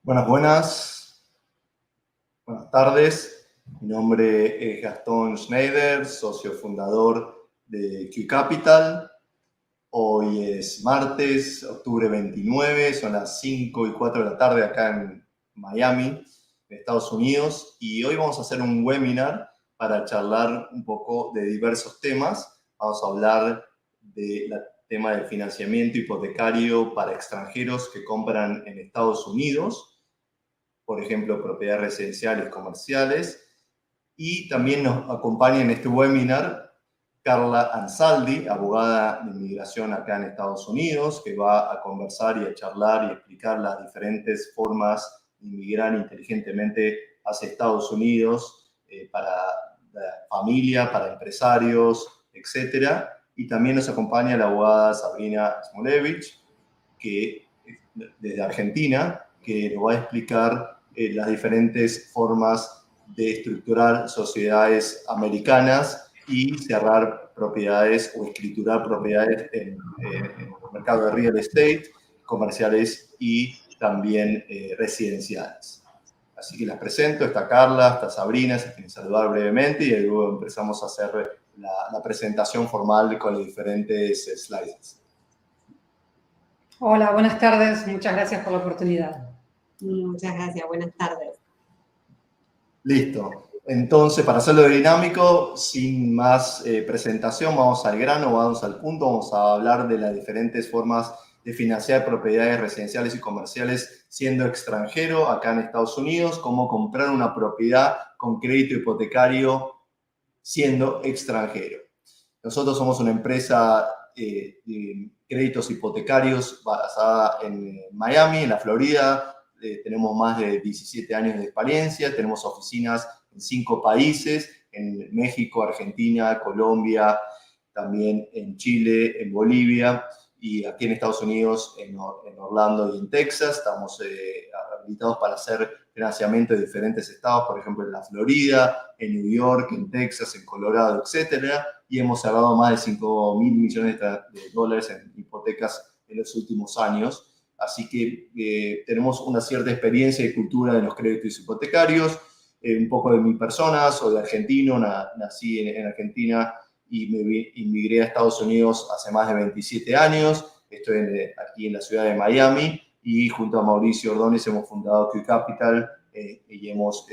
Buenas tardes. Mi nombre es Gastón Schneider, socio fundador de Q Capital. Hoy es martes, octubre 29, son las 5:04 de la tarde acá en Miami, en Estados Unidos, y hoy vamos a hacer un webinar para charlar un poco de diversos temas. Vamos a hablar del tema del financiamiento hipotecario para extranjeros que compran en Estados Unidos, por ejemplo, propiedades residenciales, comerciales. Y también nos acompaña en este webinar Carla Ansaldi, abogada de inmigración acá en Estados Unidos, que va a conversar y a charlar y explicar las diferentes formas de inmigrar inteligentemente hacia Estados Unidos para la familia, para empresarios, etc. Y también nos acompaña la abogada Sabrina Smolevich, que desde Argentina, que nos va a explicar las diferentes formas de estructurar sociedades americanas y cerrar propiedades o escriturar propiedades en el mercado de real estate, comerciales y también residenciales. Así que las presento, está Carla, está Sabrina, se quieren saludar brevemente y luego empezamos a hacer la presentación formal con los diferentes slides. Hola, buenas tardes. Muchas gracias por la oportunidad. Muchas gracias. Buenas tardes. Listo. Entonces, para hacerlo dinámico, sin más presentación, vamos al grano, vamos al punto. Vamos a hablar de las diferentes formas de financiar propiedades residenciales y comerciales siendo extranjero acá en Estados Unidos, cómo comprar una propiedad con crédito hipotecario siendo extranjero. Nosotros somos una empresa de créditos hipotecarios basada en Miami, en la Florida. Tenemos más de 17 años de experiencia, tenemos oficinas en 5 países, en México, Argentina, Colombia, también en Chile, en Bolivia, y aquí en Estados Unidos, en Orlando y en Texas. Estamos habilitados para hacer financiamiento de diferentes estados, por ejemplo, en la Florida, en New York, en Texas, en Colorado, etcétera, y hemos cerrado más de 5.000 millones de dólares en hipotecas en los últimos años. Así que tenemos una cierta experiencia y cultura de los créditos hipotecarios. Un poco de mi persona, soy argentino, nací en Argentina y me inmigré a Estados Unidos hace más de 27 años. Estoy aquí en la ciudad de Miami y junto a Mauricio Ordóñez hemos fundado Q Capital y hemos,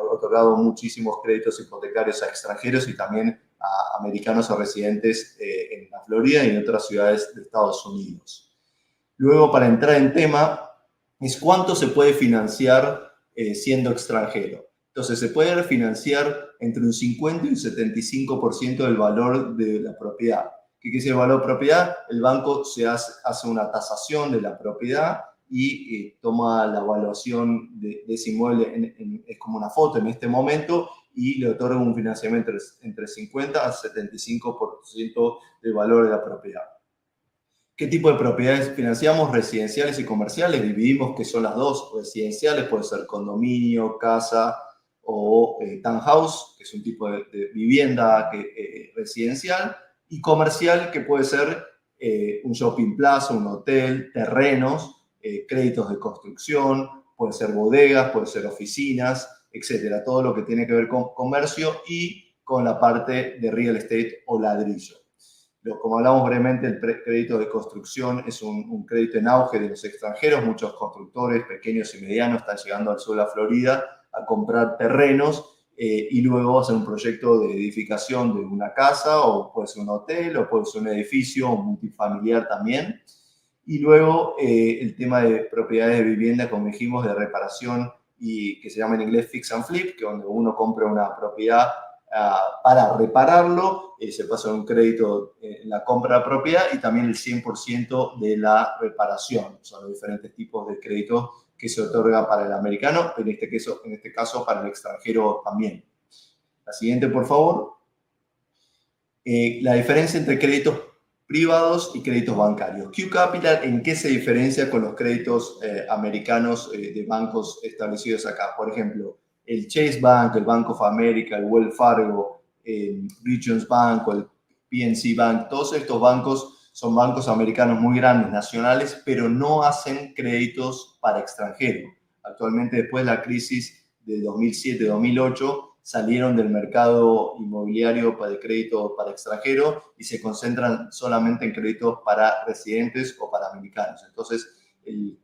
otorgado muchísimos créditos hipotecarios a extranjeros y también a americanos o residentes en la Florida y en otras ciudades de Estados Unidos. Luego, para entrar en tema, es cuánto se puede financiar siendo extranjero. Entonces, se puede refinanciar entre un 50 y un 75% del valor de la propiedad. ¿Qué quiere decir el valor de propiedad? El banco hace una tasación de la propiedad y toma la evaluación de ese inmueble, es como una foto en este momento, y le otorga un financiamiento entre 50 a 75% del valor de la propiedad. ¿Qué tipo de propiedades financiamos? Residenciales y comerciales. Dividimos qué son las dos. Residenciales puede ser condominio, casa o townhouse, que es un tipo de vivienda residencial. Y comercial, que puede ser un shopping plaza, un hotel, terrenos, créditos de construcción, puede ser bodegas, puede ser oficinas, etcétera. Todo lo que tiene que ver con comercio y con la parte de real estate o ladrillo. Como hablamos brevemente, el crédito de construcción es un crédito en auge de los extranjeros. Muchos constructores pequeños y medianos están llegando al sur de la Florida a comprar terrenos y luego hacer un proyecto de edificación de una casa, o puede ser un hotel, o puede ser un edificio multifamiliar también. Y luego el tema de propiedades de vivienda, como dijimos, de reparación, y que se llama en inglés fix and flip, que donde uno compra una propiedad para repararlo, se pasa un crédito en la compra de la propiedad y también el 100% de la reparación. Son los diferentes tipos de créditos que se otorga para el americano, en este caso para el extranjero también. La siguiente, por favor. La diferencia entre créditos privados y créditos bancarios. Q Capital, ¿en qué se diferencia con los créditos americanos de bancos establecidos acá? Por ejemplo, el Chase Bank, el Bank of America, el Wells Fargo, el Regions Bank o el PNC Bank, todos estos bancos son bancos americanos muy grandes, nacionales, pero no hacen créditos para extranjeros. Actualmente, después de la crisis de 2007-2008, salieron del mercado inmobiliario para el crédito para extranjeros y se concentran solamente en créditos para residentes o para americanos. Entonces, el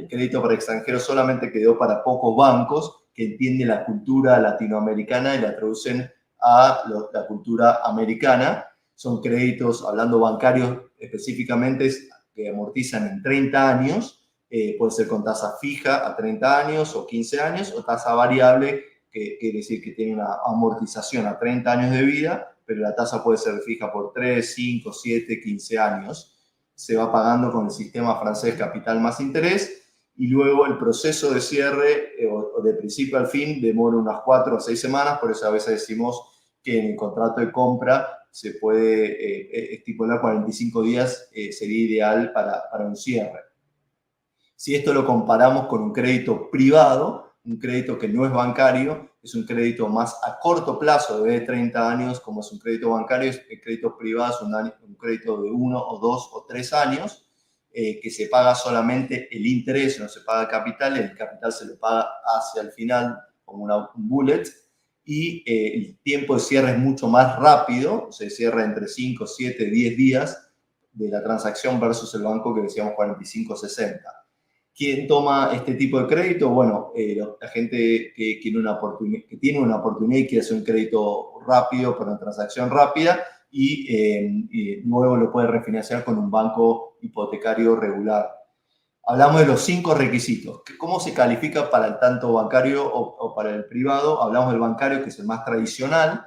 crédito para extranjeros solamente quedó para pocos bancos que entienden la cultura latinoamericana y la traducen a la cultura americana. Son créditos, hablando bancarios específicamente, que amortizan en 30 años, puede ser con tasa fija a 30 años o 15 años, o tasa variable, que quiere decir que tiene una amortización a 30 años de vida, pero la tasa puede ser fija por 3, 5, 7, 15 años. Se va pagando con el sistema francés capital más interés, y luego el proceso de cierre o de principio al fin demora unas 4 o 6 semanas, por eso a veces decimos que en el contrato de compra se puede estipular 45 días, sería ideal para un cierre. Si esto lo comparamos con un crédito privado, un crédito que no es bancario, es un crédito más a corto plazo, de 30 años, como es un crédito bancario. El crédito privado es un crédito de 1 o 2 o 3 años, que se paga solamente el interés, no se paga el capital se lo paga hacia el final como un bullet, y el tiempo de cierre es mucho más rápido, se cierra entre 5, 7, 10 días de la transacción versus el banco que decíamos 45, 60. ¿Quién toma este tipo de crédito? Bueno, la gente que tiene una oportunidad y quiere hacer un crédito rápido para una transacción rápida, y luego lo puede refinanciar con un banco hipotecario regular. Hablamos de los 5 requisitos. ¿Cómo se califica para el tanto bancario o para el privado? Hablamos del bancario, que es el más tradicional.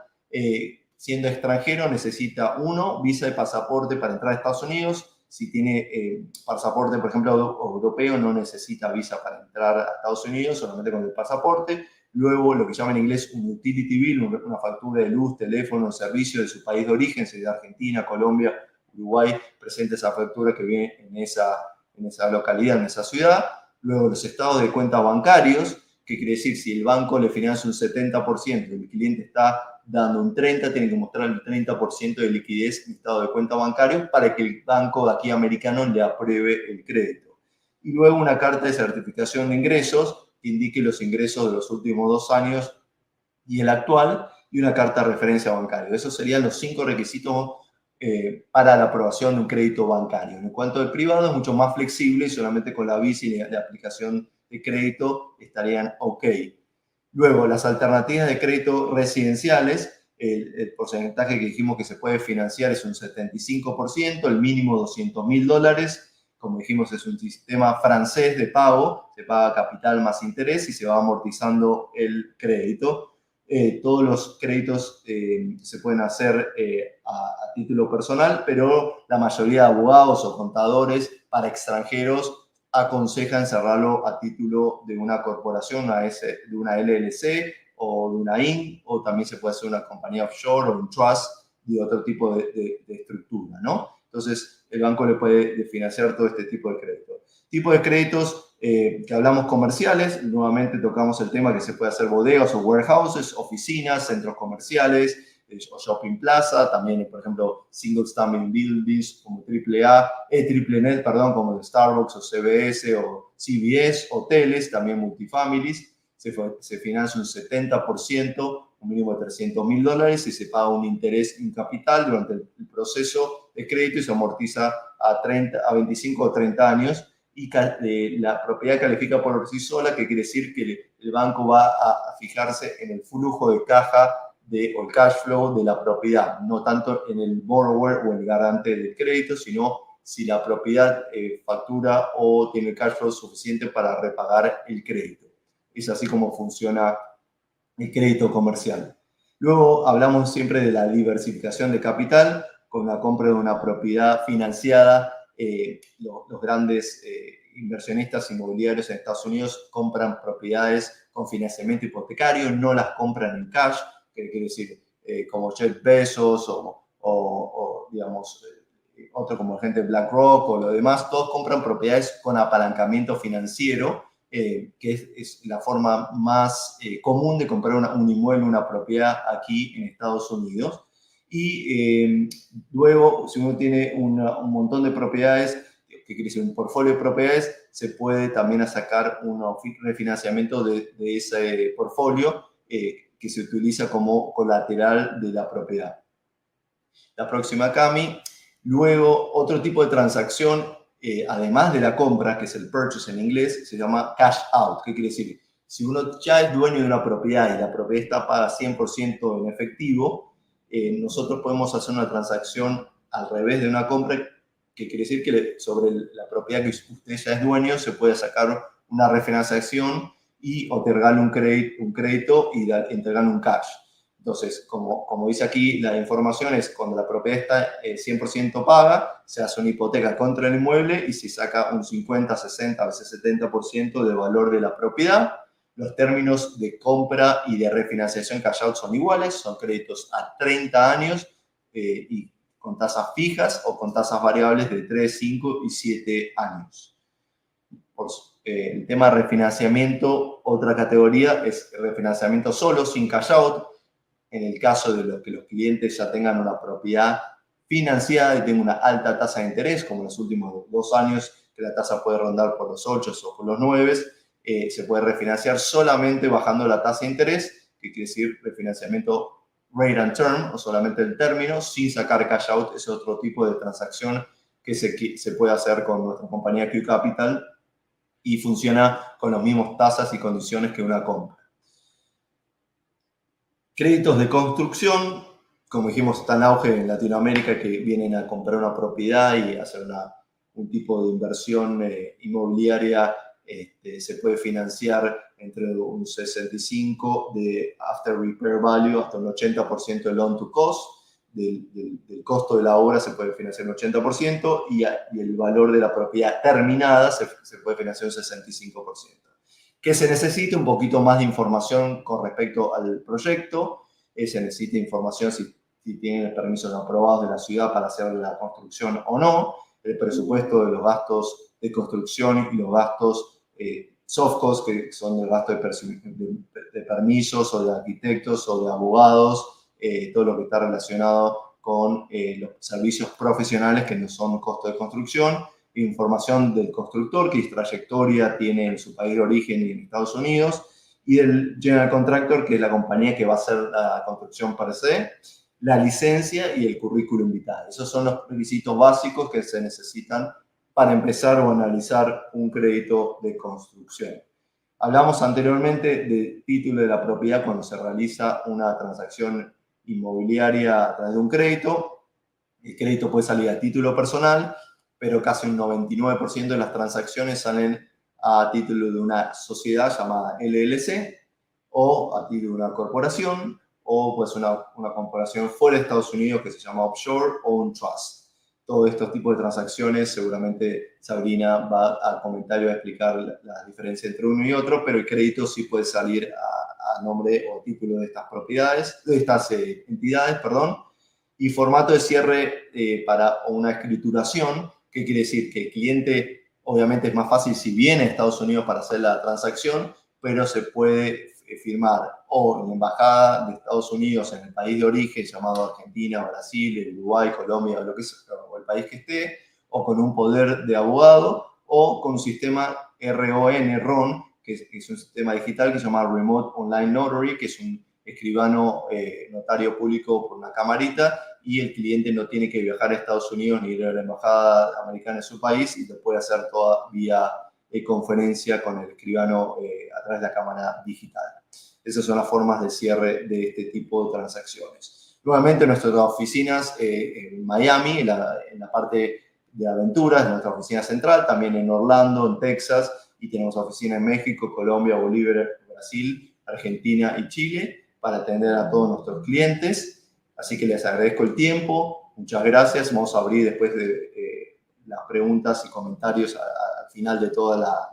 Siendo extranjero, necesita 1, visa y pasaporte para entrar a Estados Unidos. Si tiene pasaporte, por ejemplo, europeo, no necesita visa para entrar a Estados Unidos, solamente con el pasaporte. Luego, lo que llaman en inglés un utility bill, una factura de luz, teléfono, servicio de su país de origen, si es de Argentina, Colombia, Uruguay, presenta esa factura que viene en esa localidad, en esa ciudad. Luego, los estados de cuenta bancarios, que quiere decir, si el banco le financia un 70% y el cliente está dando un 30%, tiene que mostrar el 30% de liquidez en estado de cuenta bancario para que el banco de aquí americano le apruebe el crédito. Y luego una carta de certificación de ingresos que indique los ingresos de los últimos 2 años y el actual, y una carta de referencia bancaria. Esos serían los 5 requisitos para la aprobación de un crédito bancario. En cuanto al privado, es mucho más flexible y solamente con la visa y la aplicación de crédito estarían ok. Luego, las alternativas de crédito residenciales, el porcentaje que dijimos que se puede financiar es un 75%, el mínimo $200.000. Como dijimos, es un sistema francés de pago, se paga capital más interés y se va amortizando el crédito. Todos los créditos se pueden hacer a título personal, pero la mayoría de abogados o contadores para extranjeros aconsejan cerrarlo a título de una corporación, de una LLC o de una INC, o también se puede hacer una compañía offshore o un trust de otro tipo de estructura, ¿no? Entonces, el banco le puede financiar todo este tipo de créditos. Tipo de créditos que hablamos comerciales, nuevamente tocamos el tema que se puede hacer bodegas o warehouses, oficinas, centros comerciales, o shopping plaza, también, por ejemplo, single standing buildings como triple net, como el Starbucks o CVS o CVS, hoteles, también multifamilies, se financia un 70%, un mínimo de $300.000, y se paga un interés en capital durante el proceso de crédito y se amortiza a 25 o 30 años, y la propiedad califica por sí sola, que quiere decir que el banco va a fijarse en el flujo de caja o el cash flow de la propiedad, no tanto en el borrower o el garante del crédito, sino si la propiedad factura o tiene cash flow suficiente para repagar el crédito. Es así como funciona el crédito comercial. Luego hablamos siempre de la diversificación de capital con la compra de una propiedad financiada. Los grandes inversionistas inmobiliarios en Estados Unidos compran propiedades con financiamiento hipotecario, no las compran en cash, que quiere decir como Jeff Bezos o digamos, otro como gente de BlackRock o lo demás, todos compran propiedades con apalancamiento financiero, que es la forma más común de comprar un inmueble, una propiedad aquí en Estados Unidos. Y luego, si uno tiene un montón de propiedades, que quiere decir un portfolio de propiedades, se puede también sacar un refinanciamiento de ese portfolio que se utiliza como colateral de la propiedad. La próxima, Cami. Luego, otro tipo de transacción, además de la compra, que es el purchase en inglés, se llama cash out. ¿Qué quiere decir? Si uno ya es dueño de una propiedad y la propiedad está paga 100% en efectivo, nosotros podemos hacer una transacción al revés de una compra, que quiere decir que sobre la propiedad que usted ya es dueño se puede sacar una refinanciación y otorgarle un crédito y entregarle un cash. Entonces, como dice aquí, la información es cuando la propiedad está 100% paga, se hace una hipoteca contra el inmueble y se saca un 50, 60, a veces 70% del valor de la propiedad. Los términos de compra y de refinanciación cash out son iguales, son créditos a 30 años y con tasas fijas o con tasas variables de 3, 5 y 7 años. El tema de refinanciamiento, otra categoría es refinanciamiento solo, sin cash out. En el caso de que los clientes ya tengan una propiedad financiada y tengan una alta tasa de interés, como en los últimos 2 años, que la tasa puede rondar por los 8 o por los 9, se puede refinanciar solamente bajando la tasa de interés, que quiere decir refinanciamiento rate and term, o solamente el término, sin sacar cash out. Es otro tipo de transacción que se puede hacer con nuestra compañía Q Capital y funciona con las mismas tasas y condiciones que una compra. Créditos de construcción, como dijimos, está en auge en Latinoamérica, que vienen a comprar una propiedad y hacer un tipo de inversión inmobiliaria. Se puede financiar entre un 65% de after repair value hasta un 80% de loan to cost. Del costo de la obra se puede financiar un 80% y el valor de la propiedad terminada se puede financiar un 65%. Que se necesita un poquito más de información con respecto al proyecto, se necesita información si tienen permisos aprobados de la ciudad para hacer la construcción o no, el presupuesto de los gastos de construcción y los gastos soft costs, que son el gasto de permisos o de arquitectos o de abogados, todo lo que está relacionado con los servicios profesionales que no son costos de construcción. Información del constructor, qué trayectoria tiene en su país de origen y en Estados Unidos, y del general contractor, que es la compañía que va a hacer la construcción per se, la licencia y el currículum vitae. Esos son los requisitos básicos que se necesitan para empezar o analizar un crédito de construcción. Hablamos anteriormente del título de la propiedad cuando se realiza una transacción inmobiliaria a través de un crédito. El crédito puede salir a título personal, pero casi un 99% de las transacciones salen a título de una sociedad llamada LLC o a título de una corporación o pues una corporación fuera de Estados Unidos que se llama offshore o un trust. Todos estos tipos de transacciones, seguramente Sabrina va al comentario a explicar la diferencia entre uno y otro, pero el crédito sí puede salir a nombre o título de estas propiedades, de estas entidades, perdón. Y formato de cierre para una escrituración, ¿qué quiere decir? Que el cliente, obviamente es más fácil si viene a Estados Unidos para hacer la transacción, pero se puede firmar o en la embajada de Estados Unidos en el país de origen, llamado Argentina, Brasil, Uruguay, Colombia, o el país que esté, o con un poder de abogado, o con un sistema RON, que es un sistema digital que se llama Remote Online Notary, que es un escribano notario público por una camarita, y el cliente no tiene que viajar a Estados Unidos ni ir a la embajada americana en su país y lo puede hacer toda vía conferencia con el escribano a través de la cámara digital. Esas son las formas de cierre de este tipo de transacciones. Nuevamente, nuestras oficinas en Miami, en la parte de aventuras, nuestra oficina central, también en Orlando, en Texas, y tenemos oficinas en México, Colombia, Bolivia, Brasil, Argentina y Chile para atender a todos nuestros clientes. Así que les agradezco el tiempo. Muchas gracias. Vamos a abrir después de las preguntas y comentarios al final de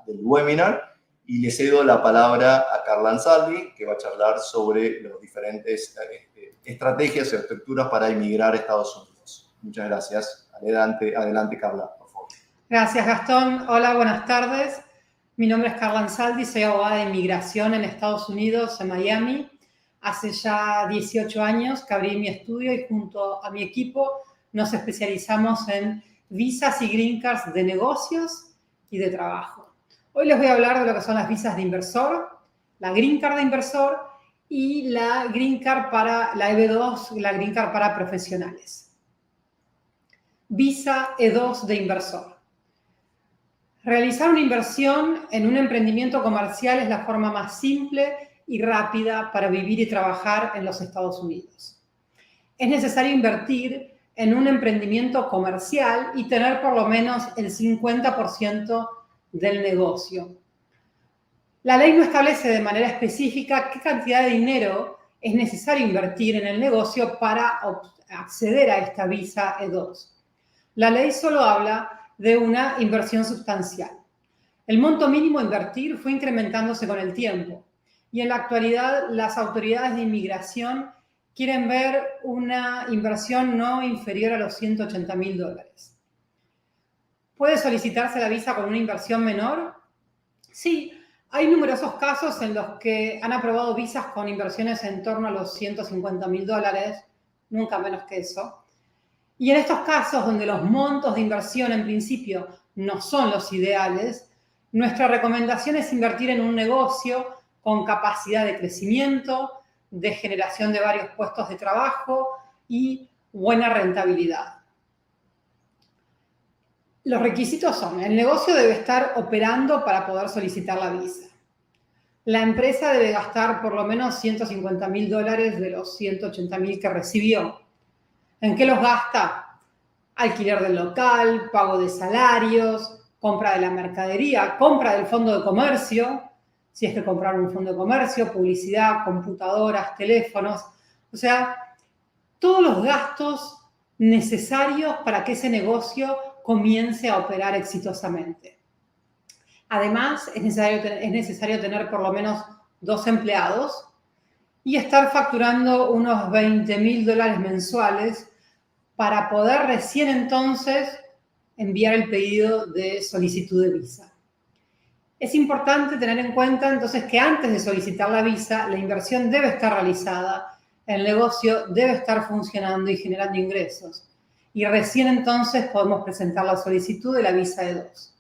del webinar. Y le cedo la palabra a Carla Ansaldi, que va a charlar sobre las diferentes estrategias y estructuras para emigrar a Estados Unidos. Muchas gracias. Adelante, Carla, por favor. Gracias, Gastón. Hola, buenas tardes. Mi nombre es Carla Ansaldi, soy abogada de inmigración en Estados Unidos, en Miami. Hace ya 18 años que abrí mi estudio y junto a mi equipo nos especializamos en visas y green cards de negocios y de trabajo. Hoy les voy a hablar de lo que son las visas de inversor, la green card de inversor y la green card para la EB2, la green card para profesionales. Visa E2 de inversor. Realizar una inversión en un emprendimiento comercial es la forma más simple y rápida para vivir y trabajar en los Estados Unidos. Es necesario invertir en un emprendimiento comercial y tener por lo menos el 50% del negocio. La ley no establece de manera específica qué cantidad de dinero es necesario invertir en el negocio para acceder a esta visa E2. La ley solo habla de una inversión sustancial. El monto mínimo a invertir fue incrementándose con el tiempo y en la actualidad las autoridades de inmigración quieren ver una inversión no inferior a los $180.000. ¿Puede solicitarse la visa con una inversión menor? Sí, hay numerosos casos en los que han aprobado visas con inversiones en torno a los $150.000, nunca menos que eso. Y en estos casos, donde los montos de inversión en principio no son los ideales, nuestra recomendación es invertir en un negocio con capacidad de crecimiento, de generación de varios puestos de trabajo y buena rentabilidad. Los requisitos son: el negocio debe estar operando para poder solicitar la visa. La empresa debe gastar por lo menos $150.000 de los $180.000 que recibió. ¿En qué los gasta? Alquiler del local, pago de salarios, compra de la mercadería, compra del fondo de comercio, si es que compraron un fondo de comercio, publicidad, computadoras, teléfonos. O sea, todos los gastos necesarios para que ese negocio comience a operar exitosamente. Además, es necesario tener por lo menos 2 empleados y estar facturando unos $20.000 mensuales para poder recién entonces enviar el pedido de solicitud de visa. Es importante tener en cuenta entonces que antes de solicitar la visa, la inversión debe estar realizada, el negocio debe estar funcionando y generando ingresos. Y recién entonces podemos presentar la solicitud de la visa E2.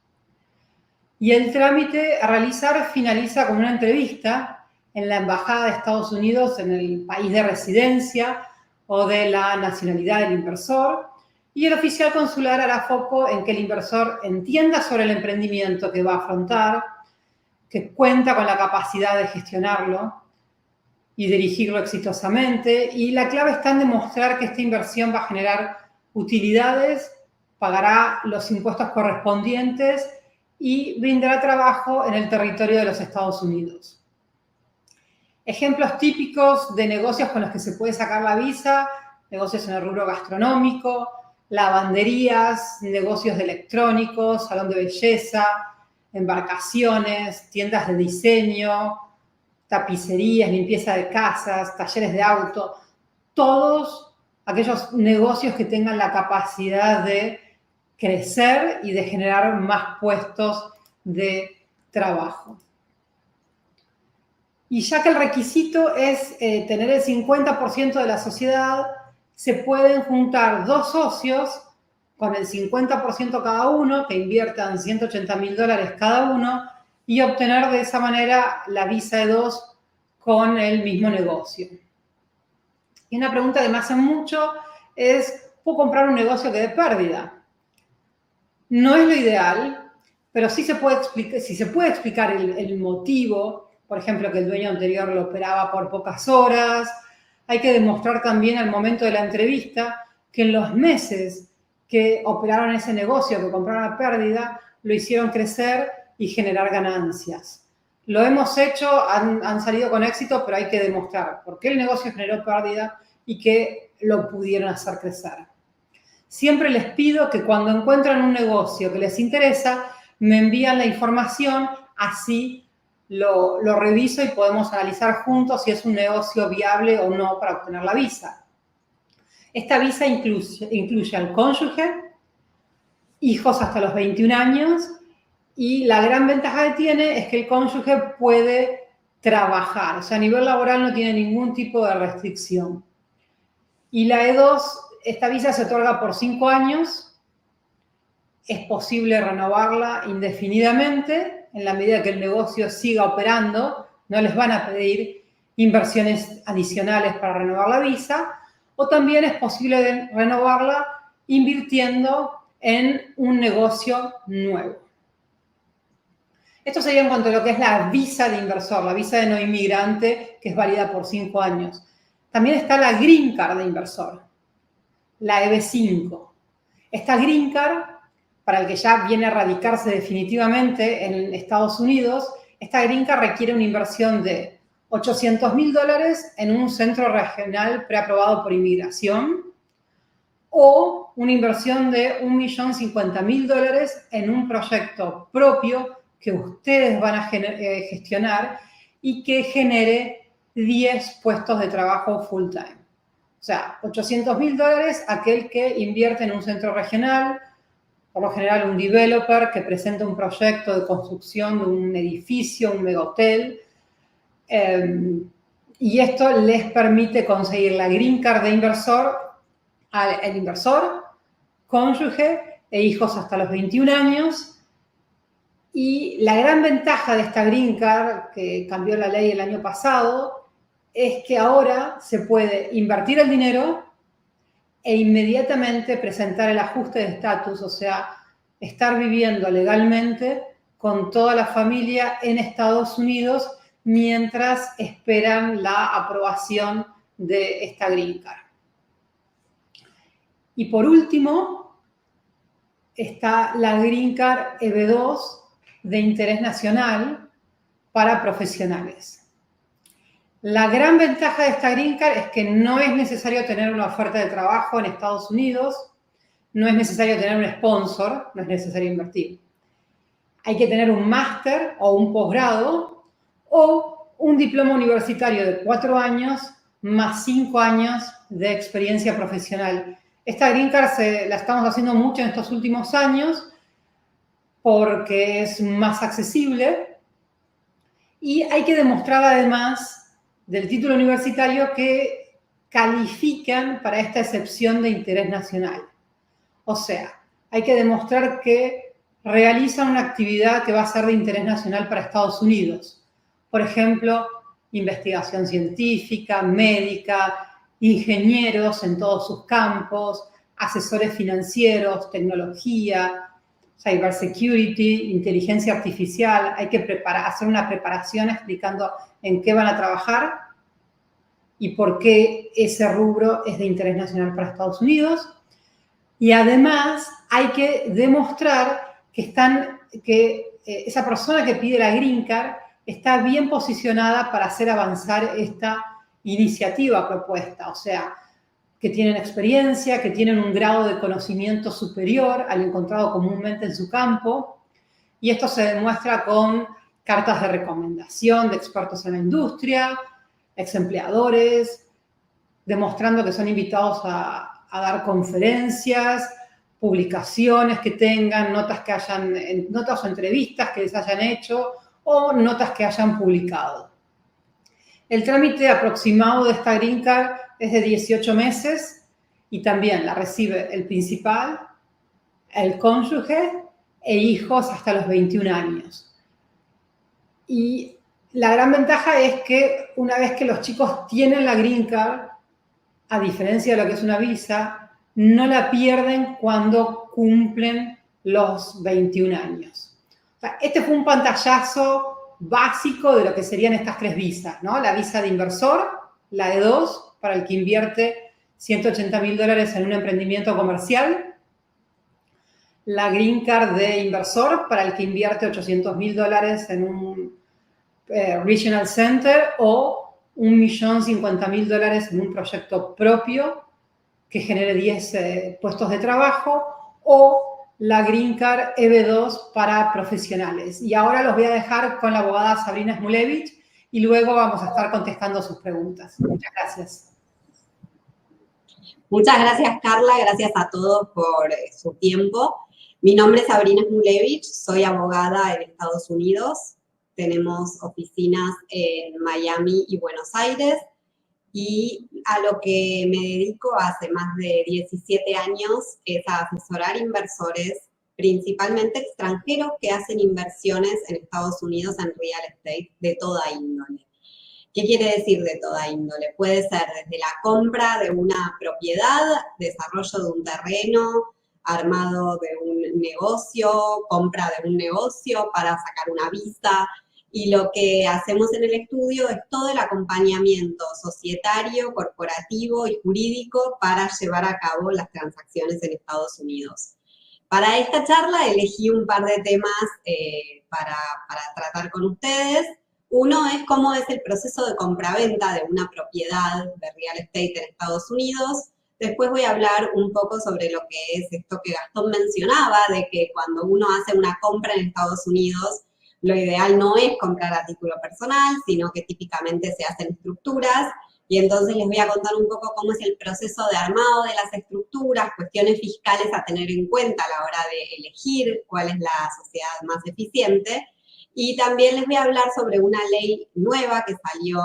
Y el trámite a realizar finaliza con una entrevista en la Embajada de Estados Unidos en el país de residencia o de la nacionalidad del inversor, y el oficial consular hará foco en que el inversor entienda sobre el emprendimiento que va a afrontar, que cuenta con la capacidad de gestionarlo y dirigirlo exitosamente, y la clave está en demostrar que esta inversión va a generar utilidades, pagará los impuestos correspondientes y brindará trabajo en el territorio de los Estados Unidos. Ejemplos típicos de negocios con los que se puede sacar la visa: negocios en el rubro gastronómico, lavanderías, negocios de electrónicos, salón de belleza, embarcaciones, tiendas de diseño, tapicerías, limpieza de casas, talleres de auto, todos aquellos negocios que tengan la capacidad de crecer y de generar más puestos de trabajo. Y ya que el requisito es tener el 50% de la sociedad, se pueden juntar 2 socios con el 50% cada uno, que inviertan $180.000 cada uno, y obtener de esa manera la visa E2 con el mismo negocio. Y una pregunta que me hacen mucho es: ¿puedo comprar un negocio que dé pérdida? No es lo ideal, pero sí se puede explicar el motivo. Por ejemplo, que el dueño anterior lo operaba por pocas horas. Hay que demostrar también al momento de la entrevista que en los meses que operaron ese negocio, que compraron a pérdida, lo hicieron crecer y generar ganancias. Lo hemos hecho, han salido con éxito, pero hay que demostrar por qué el negocio generó pérdida y que lo pudieron hacer crecer. Siempre les pido que cuando encuentran un negocio que les interesa, me envían la información, así lo reviso y podemos analizar juntos si es un negocio viable o no para obtener la visa. Esta visa incluye al cónyuge, hijos hasta los 21 años, y la gran ventaja que tiene es que el cónyuge puede trabajar. O sea, a nivel laboral no tiene ningún tipo de restricción. Y la E2, esta visa se otorga por 5 años. Es posible renovarla indefinidamente en la medida que el negocio siga operando. No les van a pedir inversiones adicionales para renovar la visa. O también es posible renovarla invirtiendo en un negocio nuevo. Esto sería en cuanto a lo que es la visa de inversor, la visa de no inmigrante, que es válida por 5 años. También está la Green Card de inversor, la EB5. Esta Green Card, para el que ya viene a radicarse definitivamente en Estados Unidos, esta Green Card requiere una inversión de $800.000 en un centro regional preaprobado por inmigración o una inversión de $1.050.000 en un proyecto propio que ustedes van a gestionar y que genere 10 puestos de trabajo full time. O sea, $800.000 aquel que invierte en un centro regional, por lo general un developer que presenta un proyecto de construcción de un edificio, un megahotel, y esto les permite conseguir la Green Card de inversor al inversor, cónyuge e hijos hasta los 21 años. Y la gran ventaja de esta Green Card, que cambió la ley el año pasado, es que ahora se puede invertir el dinero e inmediatamente presentar el ajuste de estatus, o sea, estar viviendo legalmente con toda la familia en Estados Unidos mientras esperan la aprobación de esta Green Card. Y por último, está la Green Card EB2 de interés nacional para profesionales. La gran ventaja de esta Green Card es que no es necesario tener una oferta de trabajo en Estados Unidos, no es necesario tener un sponsor, no es necesario invertir. Hay que tener un máster o un posgrado o un diploma universitario de 4 años más 5 años de experiencia profesional. Esta Green Card la estamos haciendo mucho en estos últimos años porque es más accesible y hay que demostrar además del título universitario que califican para esta excepción de interés nacional. O sea, hay que demostrar que realizan una actividad que va a ser de interés nacional para Estados Unidos. Por ejemplo, investigación científica, médica, ingenieros en todos sus campos, asesores financieros, tecnología, cybersecurity, inteligencia artificial. Hay que hacer una preparación explicando en qué van a trabajar y por qué ese rubro es de interés nacional para Estados Unidos. Y además hay que demostrar que esa persona que pide la Green Card está bien posicionada para hacer avanzar esta iniciativa propuesta. O sea, que tienen experiencia, que tienen un grado de conocimiento superior al encontrado comúnmente en su campo. Y esto se demuestra con cartas de recomendación de expertos en la industria, ex empleadores, demostrando que son invitados a dar conferencias, publicaciones que tengan, notas o entrevistas que les hayan hecho o notas que hayan publicado. El trámite aproximado de esta Green Card es de 18 meses y también la recibe el principal, el cónyuge e hijos hasta los 21 años. Y la gran ventaja es que una vez que los chicos tienen la Green Card, a diferencia de lo que es una visa, no la pierden cuando cumplen los 21 años. O sea, este fue un pantallazo básico de lo que serían estas 3 visas, ¿no? La visa de inversor, la E2, para el que invierte $180.000 en un emprendimiento comercial, la Green Card de inversor, para el que invierte $800.000 en un Regional Center o $1.050.000 en un proyecto propio que genere 10 puestos de trabajo, o la Green Card EB2 para profesionales. Y ahora los voy a dejar con la abogada Sabrina Smulevich y luego vamos a estar contestando sus preguntas. Muchas gracias. Muchas gracias, Carla. Gracias a todos por su tiempo. Mi nombre es Sabrina Smulevich, soy abogada en Estados Unidos. tenemos oficinas en Miami y Buenos Aires, y a lo que me dedico hace más de 17 años es a asesorar inversores, principalmente extranjeros, que hacen inversiones en Estados Unidos en real estate de toda índole. ¿Qué quiere decir de toda índole? Puede ser desde la compra de una propiedad, desarrollo de un terreno, armado de un negocio, compra de un negocio para sacar una visa. Y lo que hacemos en el estudio es todo el acompañamiento societario, corporativo y jurídico para llevar a cabo las transacciones en Estados Unidos. Para esta charla elegí un par de temas para tratar con ustedes. Uno es cómo es el proceso de compraventa de una propiedad de real estate en Estados Unidos. Después voy a hablar un poco sobre lo que es esto que Gastón mencionaba, de que cuando uno hace una compra en Estados Unidos, lo ideal no es comprar a título personal, sino que típicamente se hacen estructuras. Y entonces les voy a contar un poco cómo es el proceso de armado de las estructuras, cuestiones fiscales a tener en cuenta a la hora de elegir cuál es la sociedad más eficiente. Y también les voy a hablar sobre una ley nueva que salió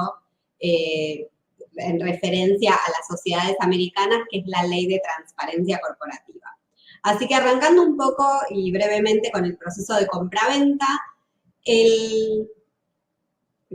en referencia a las sociedades americanas, que es la Ley de Transparencia Corporativa. Así que arrancando un poco y brevemente con el proceso de compraventa, el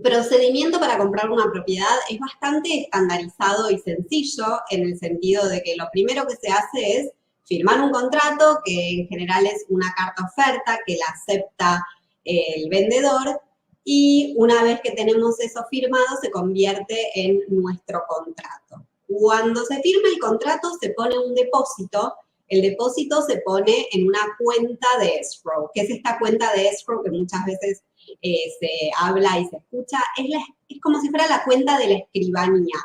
procedimiento para comprar una propiedad es bastante estandarizado y sencillo, en el sentido de que lo primero que se hace es firmar un contrato, que en general es una carta oferta que la acepta el vendedor, y una vez que tenemos eso firmado se convierte en nuestro contrato. Cuando se firma el contrato se pone un depósito. El depósito se pone en una cuenta de escrow. ¿Qué es esta cuenta de escrow que muchas veces se habla y se escucha? Es como si fuera la cuenta de la escribanía.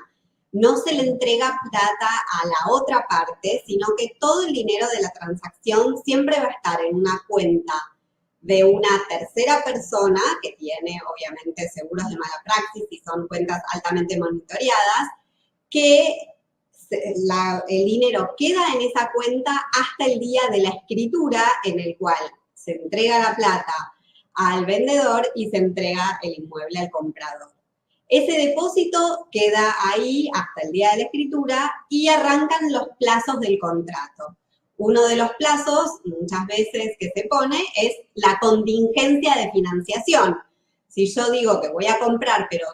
No se le entrega plata a la otra parte, sino que todo el dinero de la transacción siempre va a estar en una cuenta de una tercera persona que tiene, obviamente, seguros de mala praxis y son cuentas altamente monitoreadas, que el dinero queda en esa cuenta hasta el día de la escritura, en el cual se entrega la plata al vendedor y se entrega el inmueble al comprador. Ese depósito queda ahí hasta el día de la escritura y arrancan los plazos del contrato. Uno de los plazos, muchas veces que se pone, es la contingencia de financiación. Si yo digo que voy a comprar, pero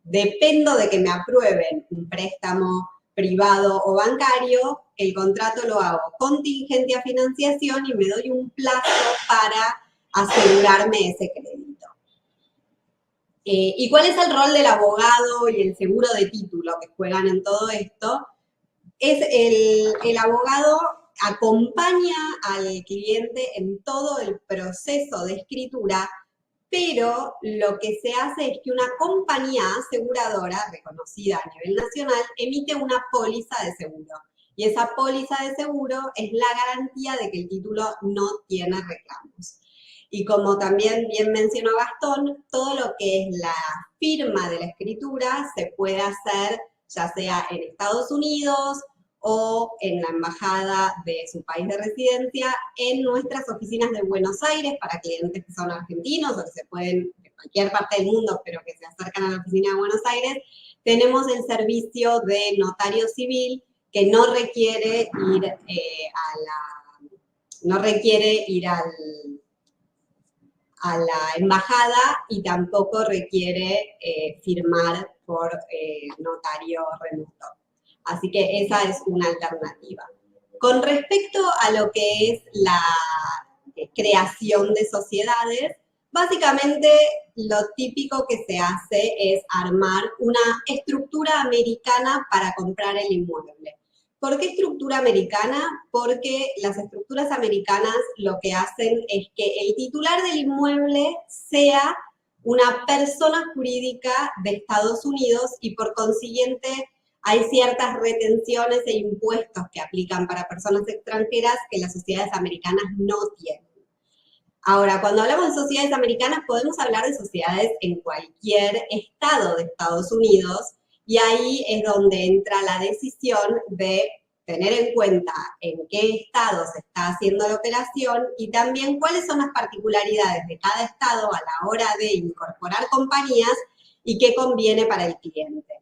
dependo de que me aprueben un préstamo privado o bancario, el contrato lo hago contingente a financiación y me doy un plazo para asegurarme ese crédito. ¿Y cuál es el rol del abogado y el seguro de título que juegan en todo esto? Es el abogado acompaña al cliente en todo el proceso de escritura, pero lo que se hace es que una compañía aseguradora reconocida a nivel nacional emite una póliza de seguro. Y esa póliza de seguro es la garantía de que el título no tiene reclamos. Y como también bien mencionó Gastón, todo lo que es la firma de la escritura se puede hacer ya sea en Estados Unidos o en la embajada de su país de residencia, en nuestras oficinas de Buenos Aires, para clientes que son argentinos o que se pueden de cualquier parte del mundo, pero que se acercan a la oficina de Buenos Aires. Tenemos el servicio de notario civil, que no requiere ir a la embajada y tampoco requiere firmar por notario remoto. Así que esa es una alternativa. Con respecto a lo que es la creación de sociedades, básicamente lo típico que se hace es armar una estructura americana para comprar el inmueble. ¿Por qué estructura americana? Porque las estructuras americanas lo que hacen es que el titular del inmueble sea una persona jurídica de Estados Unidos y por consiguiente hay ciertas retenciones e impuestos que aplican para personas extranjeras que las sociedades americanas no tienen. Ahora, cuando hablamos de sociedades americanas, podemos hablar de sociedades en cualquier estado de Estados Unidos, y ahí es donde entra la decisión de tener en cuenta en qué estado se está haciendo la operación y también cuáles son las particularidades de cada estado a la hora de incorporar compañías y qué conviene para el cliente.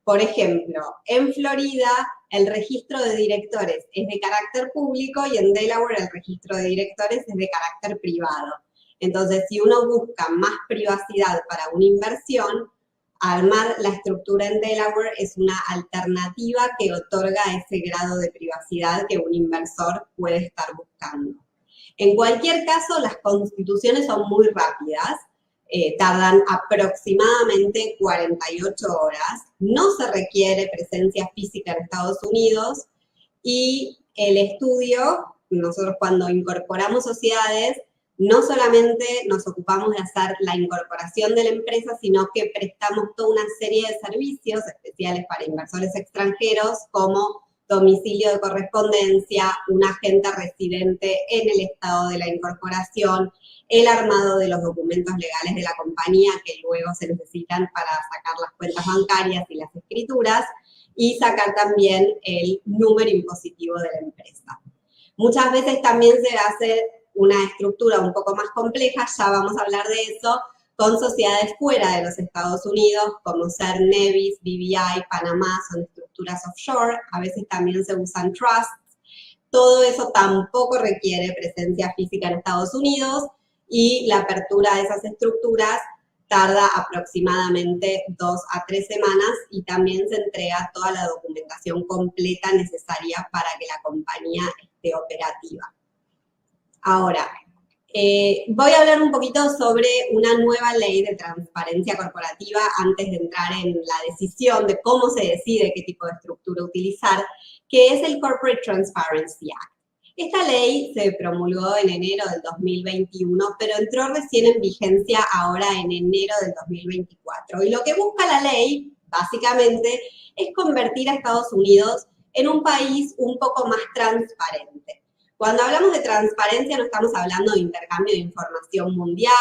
Por ejemplo, en Florida el registro de directores es de carácter público y en Delaware el registro de directores es de carácter privado. Entonces, si uno busca más privacidad para una inversión, armar la estructura en Delaware es una alternativa que otorga ese grado de privacidad que un inversor puede estar buscando. En cualquier caso, las constituciones son muy rápidas, tardan aproximadamente 48 horas, no se requiere presencia física en Estados Unidos y el estudio, nosotros cuando incorporamos sociedades, no solamente nos ocupamos de hacer la incorporación de la empresa, sino que prestamos toda una serie de servicios especiales para inversores extranjeros, como domicilio de correspondencia, un agente residente en el estado de la incorporación, el armado de los documentos legales de la compañía que luego se necesitan para sacar las cuentas bancarias y las escrituras, y sacar también el número impositivo de la empresa. Muchas veces también se hace una estructura un poco más compleja, ya vamos a hablar de eso, con sociedades fuera de los Estados Unidos, como ser Nevis, BVI, Panamá, son estructuras offshore, a veces también se usan trusts. Todo eso tampoco requiere presencia física en Estados Unidos y la apertura de esas estructuras tarda aproximadamente 2 a 3 semanas y también se entrega toda la documentación completa necesaria para que la compañía esté operativa. Ahora, voy a hablar un poquito sobre una nueva ley de transparencia corporativa antes de entrar en la decisión de cómo se decide qué tipo de estructura utilizar, que es el Corporate Transparency Act. Esta ley se promulgó en enero del 2021, pero entró recién en vigencia ahora en enero del 2024. Y lo que busca la ley, básicamente, es convertir a Estados Unidos en un país un poco más transparente. Cuando hablamos de transparencia no estamos hablando de intercambio de información mundial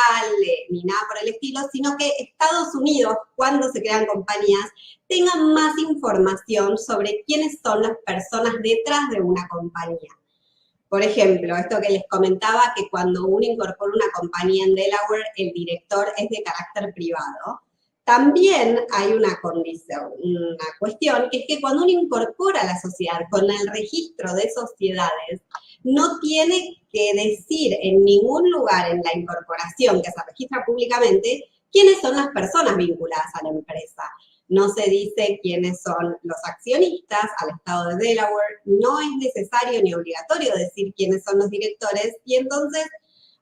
ni nada por el estilo, sino que Estados Unidos, cuando se crean compañías, tengan más información sobre quiénes son las personas detrás de una compañía. Por ejemplo, esto que les comentaba, que cuando uno incorpora una compañía en Delaware, el director es de carácter privado. También hay una condición, una cuestión, que es que cuando uno incorpora la sociedad con el registro de sociedades, no tiene que decir en ningún lugar en la incorporación que se registra públicamente quiénes son las personas vinculadas a la empresa. No se dice quiénes son los accionistas al estado de Delaware, no es necesario ni obligatorio decir quiénes son los directores y entonces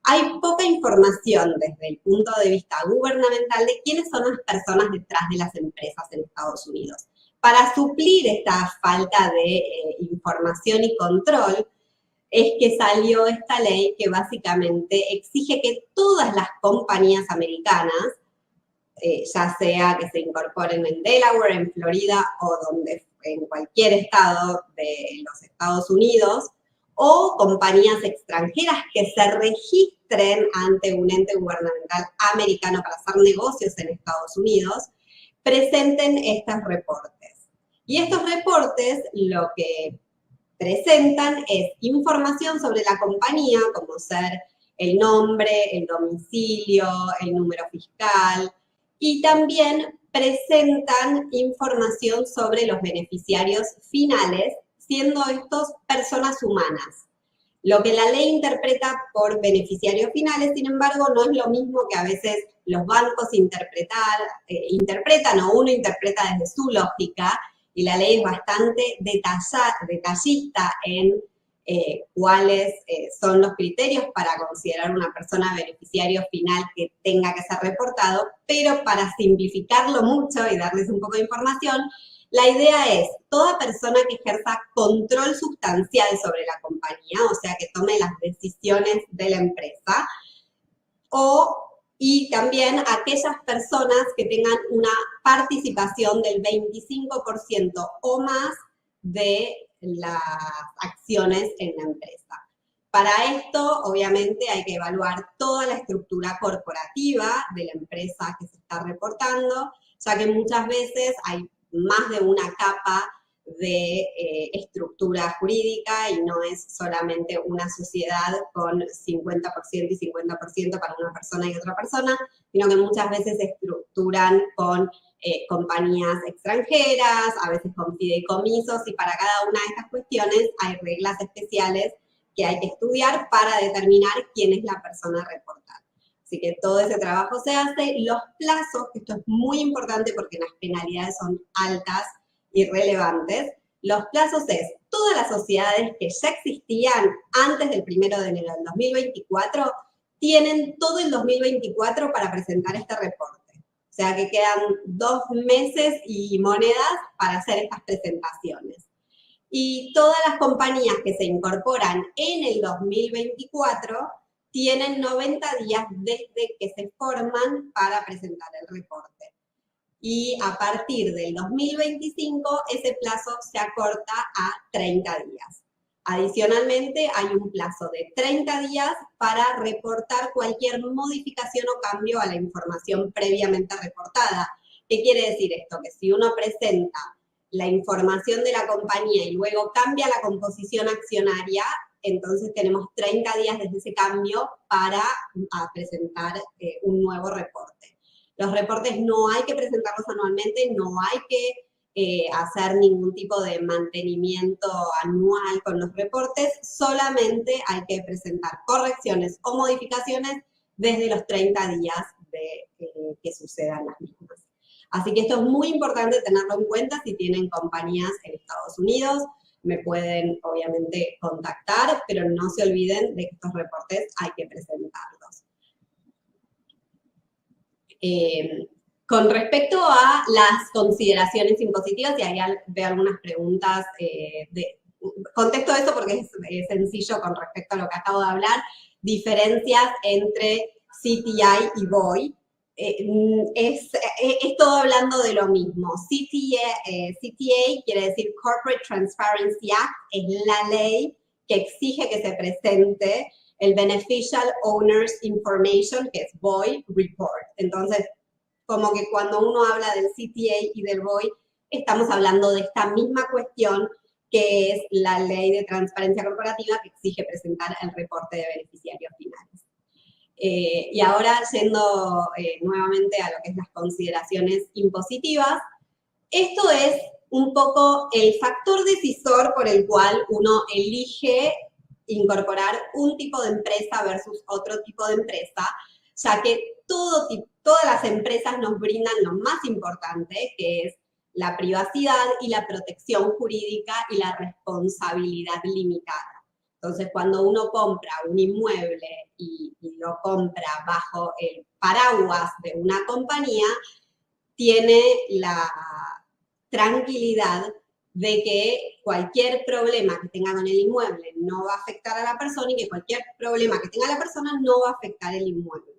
hay poca información desde el punto de vista gubernamental de quiénes son las personas detrás de las empresas en Estados Unidos. Para suplir esta falta de información y control, es que salió esta ley que básicamente exige que todas las compañías americanas, ya sea que se incorporen en Delaware, en Florida o en cualquier estado de los Estados Unidos, o compañías extranjeras que se registren ante un ente gubernamental americano para hacer negocios en Estados Unidos, presenten estos reportes. Y estos reportes lo que presentan es información sobre la compañía, como ser el nombre, el domicilio, el número fiscal, y también presentan información sobre los beneficiarios finales, siendo estos personas humanas. Lo que la ley interpreta por beneficiarios finales, sin embargo, no es lo mismo que a veces los bancos interpretan o uno interpreta desde su lógica, y la ley es bastante detallista en cuáles son los criterios para considerar una persona beneficiario final que tenga que ser reportado, pero para simplificarlo mucho y darles un poco de información, la idea es toda persona que ejerza control sustancial sobre la compañía, o sea, que tome las decisiones de la empresa, y también aquellas personas que tengan una participación del 25% o más de las acciones en la empresa. Para esto, obviamente, hay que evaluar toda la estructura corporativa de la empresa que se está reportando, ya que muchas veces hay más de una capa de estructura jurídica y no es solamente una sociedad con 50% y 50% para una persona y otra persona, sino que muchas veces se estructuran con compañías extranjeras, a veces con fideicomisos, y para cada una de estas cuestiones hay reglas especiales que hay que estudiar para determinar quién es la persona a reportar. Así que todo ese trabajo se hace. Los plazos, esto es muy importante porque las penalidades son altas y relevantes. Los plazos es, todas las sociedades que ya existían antes del 1 de enero del 2024, tienen todo el 2024 para presentar este reporte. O sea que quedan 2 meses y monedas para hacer estas presentaciones. Y todas las compañías que se incorporan en el 2024 tienen 90 días desde que se forman para presentar el reporte. Y a partir del 2025, ese plazo se acorta a 30 días. Adicionalmente, hay un plazo de 30 días para reportar cualquier modificación o cambio a la información previamente reportada. ¿Qué quiere decir esto? Que si uno presenta la información de la compañía y luego cambia la composición accionaria, entonces tenemos 30 días desde ese cambio para presentar un nuevo reporte. Los reportes no hay que presentarlos anualmente, no hay que hacer ningún tipo de mantenimiento anual con los reportes, solamente hay que presentar correcciones o modificaciones desde los 30 días de que sucedan las mismas. Así que esto es muy importante tenerlo en cuenta si tienen compañías en Estados Unidos. Me pueden, obviamente, contactar, pero no se olviden de que estos reportes hay que presentarlos. Con respecto a las consideraciones impositivas, y ahí veo algunas preguntas, contesto eso porque es sencillo con respecto a lo que acabo de hablar, diferencias entre CTI y BOI. Es todo hablando de lo mismo. CTA quiere decir Corporate Transparency Act, es la ley que exige que se presente el Beneficial Owners Information, que es BOI Report. Entonces, como que cuando uno habla del CTA y del BOI, estamos hablando de esta misma cuestión que es la ley de transparencia corporativa que exige presentar el reporte de beneficiarios finales. Y ahora, yendo nuevamente a lo que es las consideraciones impositivas, esto es un poco el factor decisor por el cual uno elige incorporar un tipo de empresa versus otro tipo de empresa, ya que todas las empresas nos brindan lo más importante, que es la privacidad y la protección jurídica y la responsabilidad limitada. Entonces, cuando uno compra un inmueble y lo compra bajo el paraguas de una compañía, tiene la tranquilidad de que cualquier problema que tenga con el inmueble no va a afectar a la persona y que cualquier problema que tenga la persona no va a afectar el inmueble.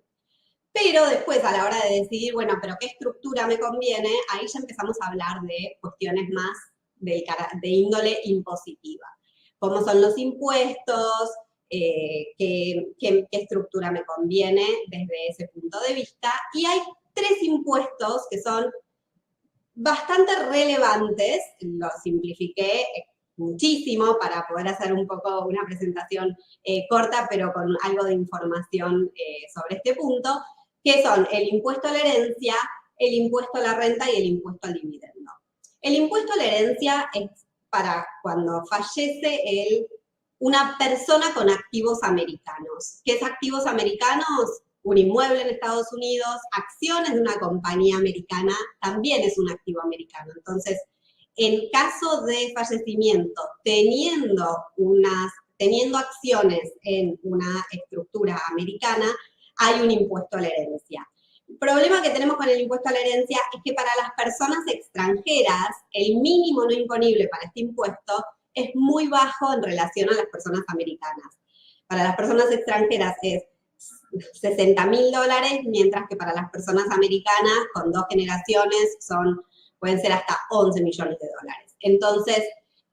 Pero después, a la hora de decidir, bueno, pero ¿qué estructura me conviene? Ahí ya empezamos a hablar de cuestiones más de índole impositiva. ¿Cómo son los impuestos? ¿Qué estructura me conviene desde ese punto de vista? Y hay 3 impuestos que son bastante relevantes, lo simplifiqué muchísimo para poder hacer un poco una presentación corta, pero con algo de información sobre este punto, que son el impuesto a la herencia, el impuesto a la renta y el impuesto al dividendo. El impuesto a la herencia es para cuando fallece una persona con activos americanos. ¿Qué es activos americanos? Un inmueble en Estados Unidos, acciones de una compañía americana, también es un activo americano. Entonces, en caso de fallecimiento, teniendo acciones en una estructura americana, hay un impuesto a la herencia. El problema que tenemos con el impuesto a la herencia es que para las personas extranjeras, el mínimo no imponible para este impuesto es muy bajo en relación a las personas americanas. Para las personas extranjeras es $60.000, mientras que para las personas americanas, con 2 generaciones, pueden ser hasta $11 millones. Entonces,